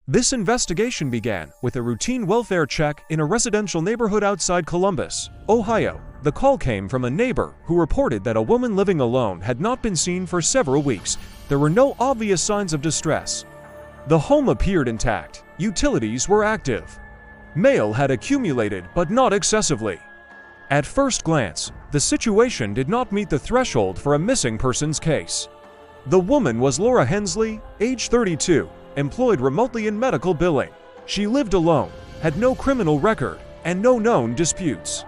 This investigation began with a routine welfare check in a residential neighborhood outside Columbus, Ohio. The call came from a neighbor who reported that a woman living alone had not been seen for several weeks. There were no obvious signs of distress. The home appeared intact. Utilities were active. Mail had accumulated, but not excessively. At first glance, the situation did not meet the threshold for a missing persons case. The woman was Laura Hensley, age 32, employed remotely in medical billing. She lived alone, had no criminal record, and no known disputes.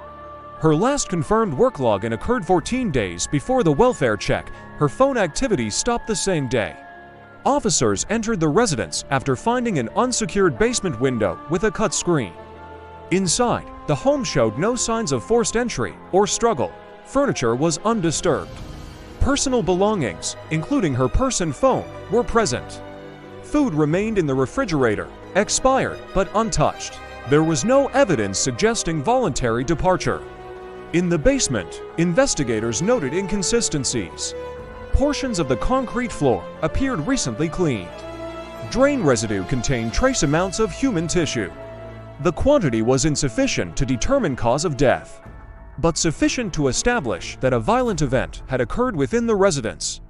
Her last confirmed work login occurred 14 days before the welfare check. Her phone activity stopped the same day. Officers entered the residence after finding an unsecured basement window with a cut screen. Inside, the home showed no signs of forced entry or struggle. Furniture was undisturbed. Personal belongings, including her purse and phone, were present. Food remained in the refrigerator, expired but untouched. There was no evidence suggesting voluntary departure. In the basement, investigators noted inconsistencies. Portions of the concrete floor appeared recently cleaned. Drain residue contained trace amounts of human tissue. The quantity was insufficient to determine cause of death, but sufficient to establish that a violent event had occurred within the residence.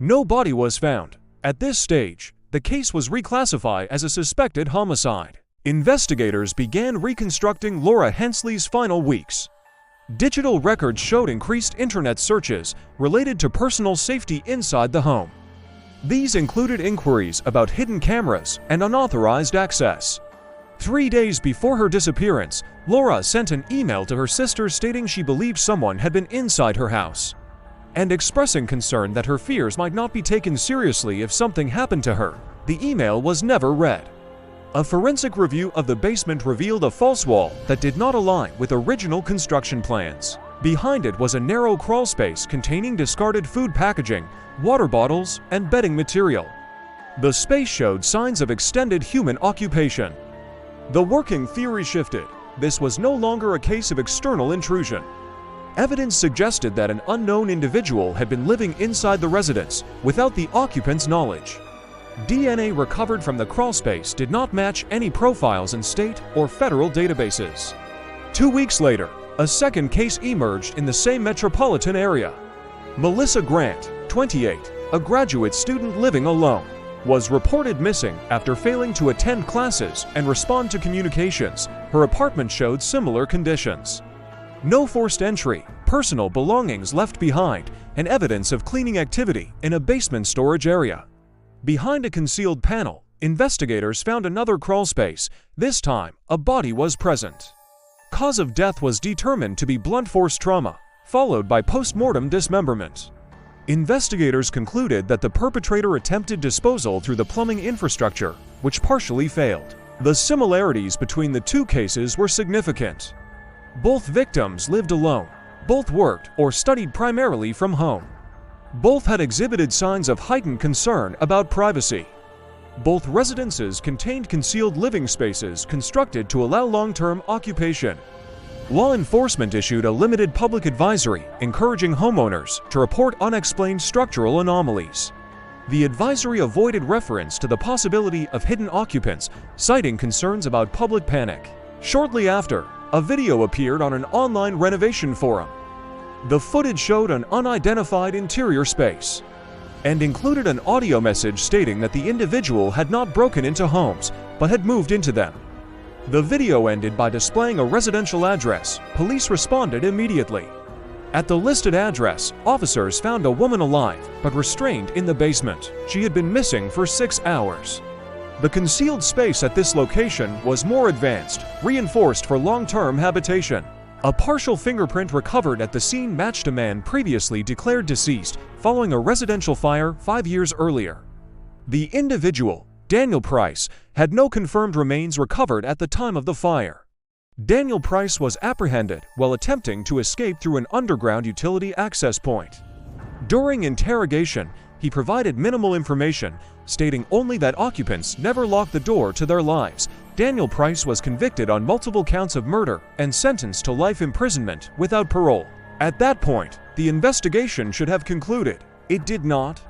No body was found. At this stage, the case was reclassified as a suspected homicide. Investigators began reconstructing Laura Hensley's final weeks. Digital records showed increased internet searches related to personal safety inside the home. These included inquiries about hidden cameras and unauthorized access. 3 days before her disappearance, Laura sent an email to her sister stating she believed someone had been inside her house, and expressing concern that her fears might not be taken seriously if something happened to her. The email was never read. A forensic review of the basement revealed a false wall that did not align with original construction plans. Behind it was a narrow crawl space containing discarded food packaging, water bottles, and bedding material. The space showed signs of extended human occupation. The working theory shifted. This was no longer a case of external intrusion. Evidence suggested that an unknown individual had been living inside the residence without the occupant's knowledge. DNA recovered from the crawlspace did not match any profiles in state or federal databases. 2 weeks later, a second case emerged in the same metropolitan area. Melissa Grant, 28, a graduate student living alone, was reported missing after failing to attend classes and respond to communications. Her apartment showed similar conditions. No forced entry, personal belongings left behind, and evidence of cleaning activity in a basement storage area. Behind a concealed panel, investigators found another crawlspace. This time, a body was present. Cause of death was determined to be blunt force trauma, followed by post-mortem dismemberment. Investigators concluded that the perpetrator attempted disposal through the plumbing infrastructure, which partially failed. The similarities between the two cases were significant. Both victims lived alone. Both worked or studied primarily from home. Both had exhibited signs of heightened concern about privacy. Both residences contained concealed living spaces constructed to allow long-term occupation. Law enforcement issued a limited public advisory encouraging homeowners to report unexplained structural anomalies. The advisory avoided reference to the possibility of hidden occupants, citing concerns about public panic. Shortly after, a video appeared on an online renovation forum. The footage showed an unidentified interior space and included an audio message stating that the individual had not broken into homes but had moved into them. The video ended by displaying a residential address. Police responded immediately. At the listed address, officers found a woman alive but restrained in the basement. She had been missing for 6 hours. The concealed space at this location was more advanced, reinforced for long-term habitation. A partial fingerprint recovered at the scene matched a man previously declared deceased following a residential fire 5 years earlier. The individual, Daniel Price, had no confirmed remains recovered at the time of the fire. Daniel Price was apprehended while attempting to escape through an underground utility access point. During interrogation, he provided minimal information, stating only that occupants never locked the door to their lives. Daniel Price was convicted on multiple counts of murder and sentenced to life imprisonment without parole. At that point, the investigation should have concluded. It did not.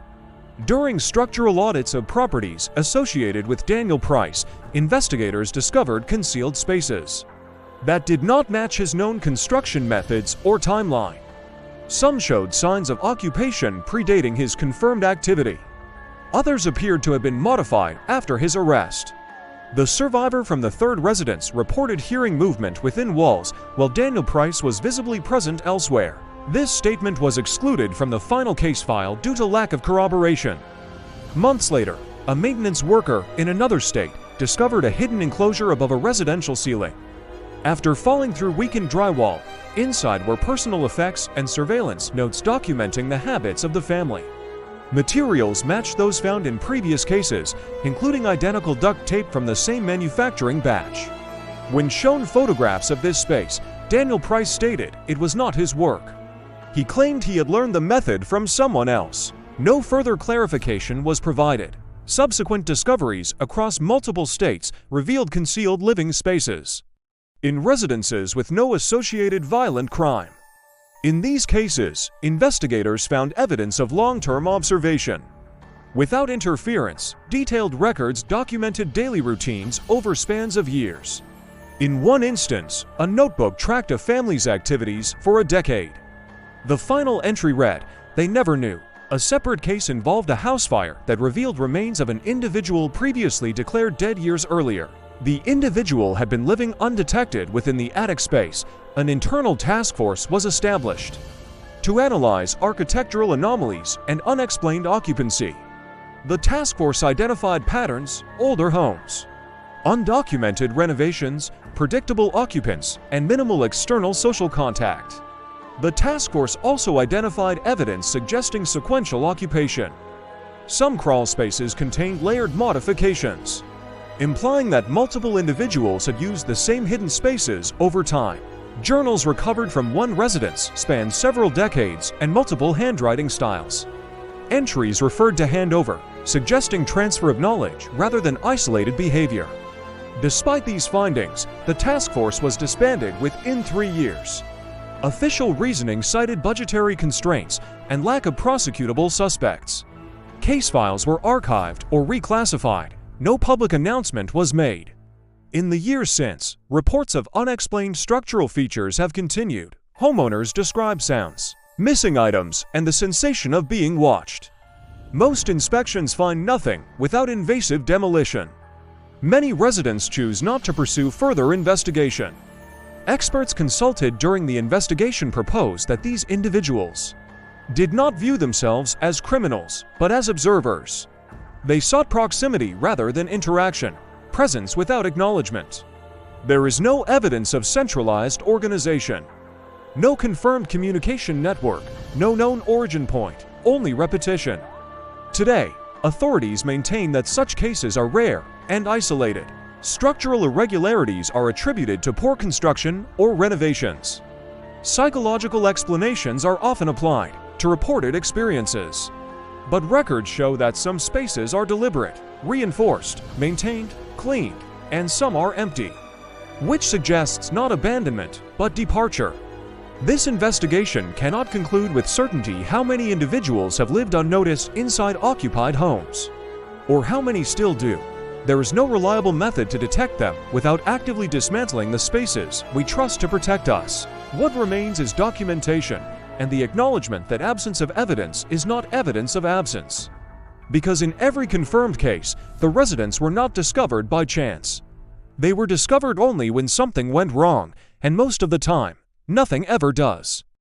During structural audits of properties associated with Daniel Price, investigators discovered concealed spaces that did not match his known construction methods or timeline. Some showed signs of occupation predating his confirmed activity. Others appeared to have been modified after his arrest. The survivor from the third residence reported hearing movement within walls while Daniel Price was visibly present elsewhere. This statement was excluded from the final case file due to lack of corroboration. Months later, a maintenance worker in another state discovered a hidden enclosure above a residential ceiling. After falling through weakened drywall, inside were personal effects and surveillance notes documenting the habits of the family. Materials matched those found in previous cases, including identical duct tape from the same manufacturing batch. When shown photographs of this space, Daniel Price stated it was not his work. He claimed he had learned the method from someone else. No further clarification was provided. Subsequent discoveries across multiple states revealed concealed living spaces in residences with no associated violent crime. In these cases, investigators found evidence of long-term observation. Without interference, detailed records documented daily routines over spans of years. In one instance, a notebook tracked a family's activities for a decade. The final entry read, "They never knew." A separate case involved a house fire that revealed remains of an individual previously declared dead years earlier. The individual had been living undetected within the attic space. An internal task force was established to analyze architectural anomalies and unexplained occupancy. The task force identified patterns, older homes, undocumented renovations, predictable occupants, and minimal external social contact. The task force also identified evidence suggesting sequential occupation. Some crawl spaces contained layered modifications, implying that multiple individuals had used the same hidden spaces over time. Journals recovered from one residence spanned several decades and multiple handwriting styles. Entries referred to handover, suggesting transfer of knowledge rather than isolated behavior. Despite these findings, the task force was disbanded within 3 years. Official reasoning cited budgetary constraints and lack of prosecutable suspects. Case files were archived or reclassified. No public announcement was made. In the years since, reports of unexplained structural features have continued. Homeowners describe sounds, missing items, and the sensation of being watched. Most inspections find nothing without invasive demolition. Many residents choose not to pursue further investigation. Experts consulted during the investigation proposed that these individuals did not view themselves as criminals, but as observers. They sought proximity rather than interaction, presence without acknowledgement. There is no evidence of centralized organization, no confirmed communication network, no known origin point, only repetition. Today, authorities maintain that such cases are rare and isolated. Structural irregularities are attributed to poor construction or renovations. Psychological explanations are often applied to reported experiences. But records show that some spaces are deliberate, reinforced, maintained, cleaned, and some are empty, which suggests not abandonment, but departure. This investigation cannot conclude with certainty how many individuals have lived unnoticed inside occupied homes, or how many still do. There is no reliable method to detect them without actively dismantling the spaces we trust to protect us. What remains is documentation and the acknowledgement that absence of evidence is not evidence of absence. Because in every confirmed case, the residents were not discovered by chance. They were discovered only when something went wrong, and most of the time, nothing ever does.